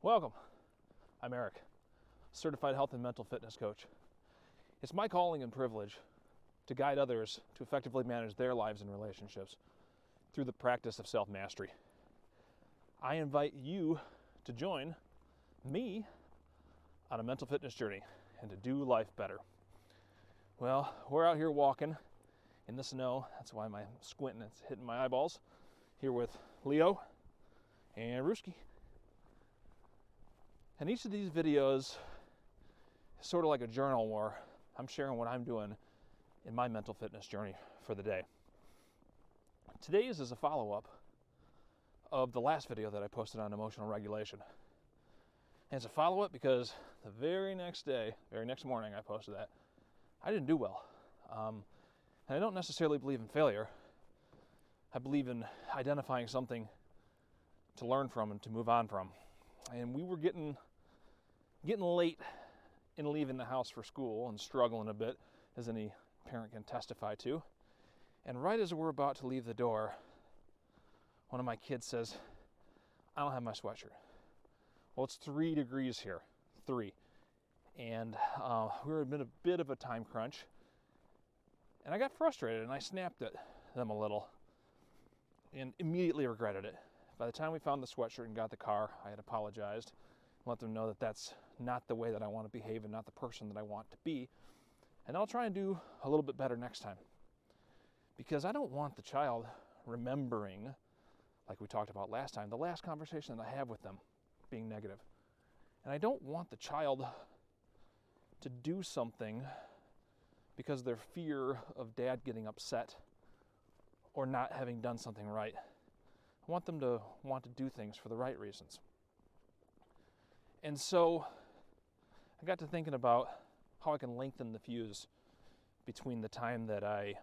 Welcome. I'm Eric, certified health and mental fitness coach. It's my calling and privilege to guide others to effectively manage their lives and relationships through the practice of self-mastery. I invite you to join me on a mental fitness journey and to do life better. Well, we're out here walking in the snow. That's why I'm squinting, it's hitting my eyeballs. Here with Leo and Ruski. And each of these videos is sort of like a journal where I'm sharing what I'm doing in my mental fitness journey for the day. Today's is a follow-up of the last video that I posted on emotional regulation. And it's a follow-up because the very next morning I posted that, I didn't do well. And I don't necessarily believe in failure. I believe in identifying something to learn from and to move on from. And we were getting late in leaving the house for school and struggling a bit, as any parent can testify to. And right as we're about to leave the door, one of my kids says, "I don't have my sweatshirt." Well, it's 3 degrees here, 3. And we were in a bit of a time crunch. And I got frustrated and I snapped at them a little and immediately regretted it. By the time we found the sweatshirt and got the car, I had apologized, let them know that that's not the way that I want to behave and not the person that I want to be. And I'll try and do a little bit better next time. Because I don't want the child remembering, like we talked about last time, the last conversation that I have with them being negative. And I don't want the child to do something because of their fear of dad getting upset or not having done something right. I want them to want to do things for the right reasons. And so I got to thinking about how I can lengthen the fuse between the time that I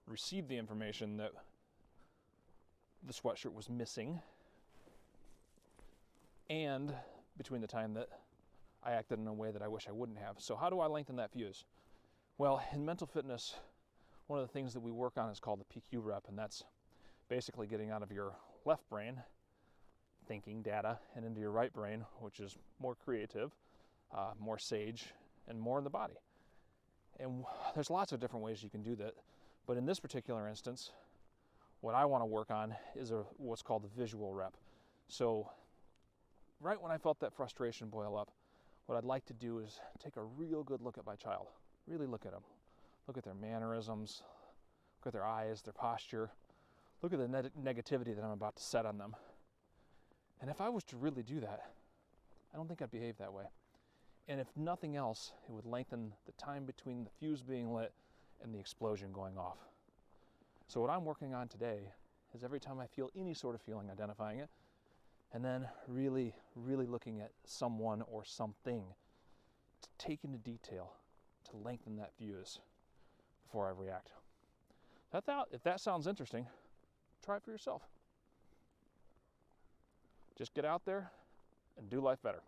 received the information that the sweatshirt was missing and between the time that I acted in a way that I wish I wouldn't have. So how do I lengthen that fuse? Well, in mental fitness, one of the things that we work on is called the PQ rep, and that's basically getting out of your left brain, thinking data, and into your right brain, which is more creative, more sage, and more in the body. And there's lots of different ways you can do that. But in this particular instance, what I want to work on is what's called the visual rep. So right when I felt that frustration boil up, what I'd like to do is take a real good look at my child. Really look at them. Look at their mannerisms. Look at their eyes, their posture. Look at the negativity that I'm about to set on them. And if I was to really do that, I don't think I'd behave that way. And if nothing else, it would lengthen the time between the fuse being lit and the explosion going off. So what I'm working on today is every time I feel any sort of feeling, identifying it, and then really, really looking at someone or something to take into detail to lengthen that fuse before I react. If that sounds interesting, try it for yourself. Just get out there and do life better.